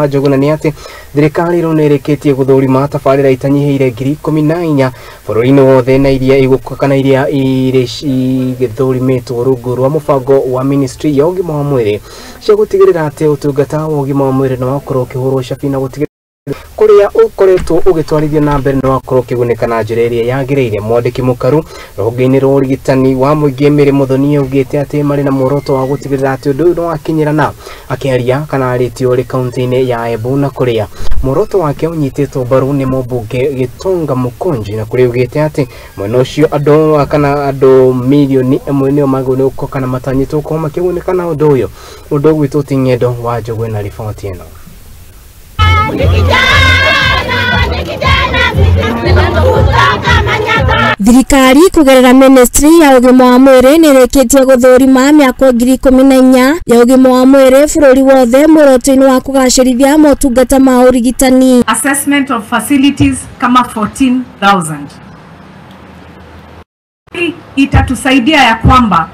wa Njogu na ni ati thirikari runereketie guthurima tabarira itanyihiire 14,000 bururi-ini wothe na iria igukana iria igithurimitwo rungu rwa mubango wa ministri ya ugima wa mwiri cia gutigirira ati utungata wa ugima wa mwiri no wakorwo ukihurwo cabi na gutigirira kuria ukoretwo ugitwarithia na mbere no wakorwo ukigunika na njira iria yagiriire. Mwandiki mukaru ruhongeini rwa urigitani wa muingi Muthoni augete ati mari na muoroto wa gutigirira ati undu uyu no wakinyirana, akiaria kana aritio ri kauti-ini ya Embu na kuria muoroto wake unyititwo mbaru ni mubunge Gitonga Mukonji na kuria augete ati mwena ucio andu kana andu milioni imwe nio magunuko kana matanyitwo ko makigunika na undu uyu. Undu gwitu tingendo wa Njogu na riboti ino. Thirikari kugerera ministri ya ugima wa mwiri nireketie guthurima miaka 14,000 ya ugima wa mwiri bururi wothe muoroto-ini wa kugacerithia motungata ma urigitani. Assessment of facilities kama 14,000. Itatusaidia ya kwamba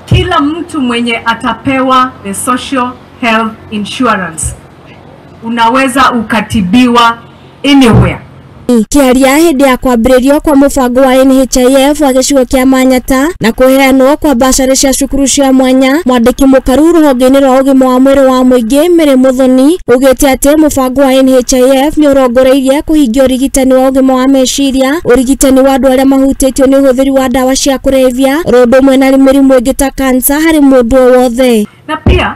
kila mtu mwenye atapewa the social health insurance unaweza ukatibiwa anywhere. Kiaria hindi ya kwambiririo kwa mubango wa NHIF wa gicigo kia Manyata na kuheanwo kwa basari cia cukuru cia mwanya, Mwandiki mukaru ruhongeini rwa ugima wa mwiri wa muingi Muthoni augete ati mubango wa NHIF ni urongoreirie kuhingia urigitani wa ugima wa meciria, urigitani wa andu aria mahutitio ni uhuthiri wa dawa cia kurebia, rumwe na mirimu ingi ta kansa hari mundu wothe. Na pia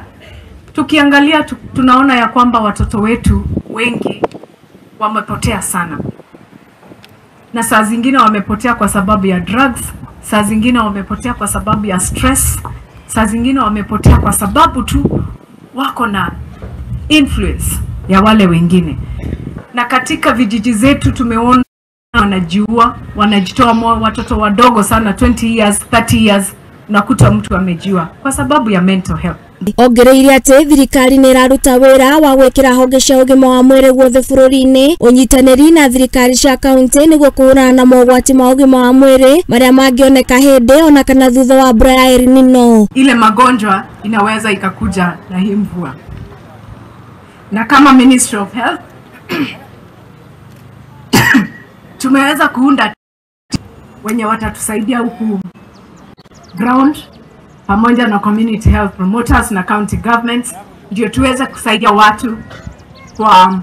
tukiangalia tunaona ya kwamba watoto wetu wengi wamepotea sana, na saa zingine wamepotea kwa sababu ya drugs, saa zingine wamepotea kwa sababu ya stress, saa zingine wamepotea kwa sababu tu wako na influence ya wale wengine. Na katika vijiji zetu tumeona wanajiua, wanajitoa watoto wadogo sana, 20 years, 30 years, unakuta mtu amejiua kwa sababu ya mental health. Ongereire ati thirikari ni iraruta wira wa gwikira honge cia ugima wa mwiri guothe bururi-ini, unyitaniri na thirikari cia kaunti niguo kuhurana na mogwati ma ugima wa mwiri maria mangioneka hindi ona kana thutha wa mbura ya El Nino. Ile magonjwa inaweza ikakuja na hii mvua, na kama Ministry of Health tumeweza kuunda wenye watatusaidia huku ground pamoja na community health promoters na county governments, ndio tuweze kusaidia watu kwa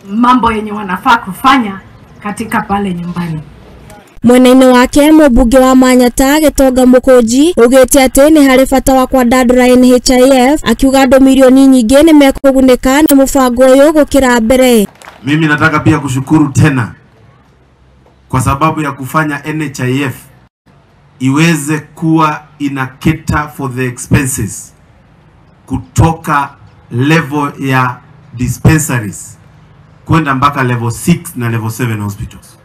mambo yenye wanafaa kufanya katika pale nyumbani. Mwena-ini wake mubunge wa Manyata Gitonga Mukonji augete ati ni hari bata wa kwandadura NHIF, akiuga andu milioni nyingi ni mekugunika ni mubango uyu gukira mbere. Mimi nataka pia kushukuru tena kwa sababu ya kufanya NHIF iweze kuwa ina cater for the expenses kutoka level ya dispensaries kwenda mpaka level 6 na level 7 hospitals.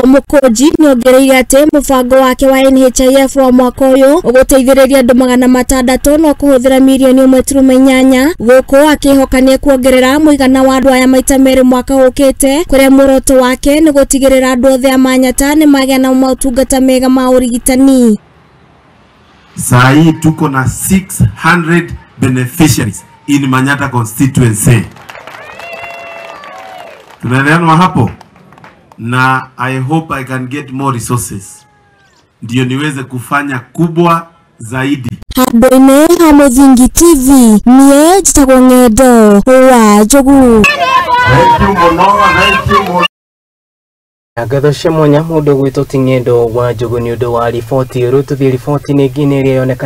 Mukonji niongereire ati mubango wake wa NHIF wa mwaka uyu uguteithiriria andu 600 no kuhuthira milioni 1.8 guku akihokania kuongerera muigana wa andu aya maita meri mwaka ukite, kuria muoroto wake ni gutigirira andu othe a Manyata ni magia na motungata mega ma urigitani. Saa hii tuko na 600 beneficiaries in Manyata constituency. Tunaelewana hapo? Na I hope I can get more resources ndio niweze kufanya kubwa zaidi. Handu-ini ha Muthingi TV nie njitagwo Ng'endo wa Njogu. Agatho cia mwanya mundu gwitu ti Ng'endo wa Njogu ni undu wa riboti ru tuthie riboti ni ngine ria yonekana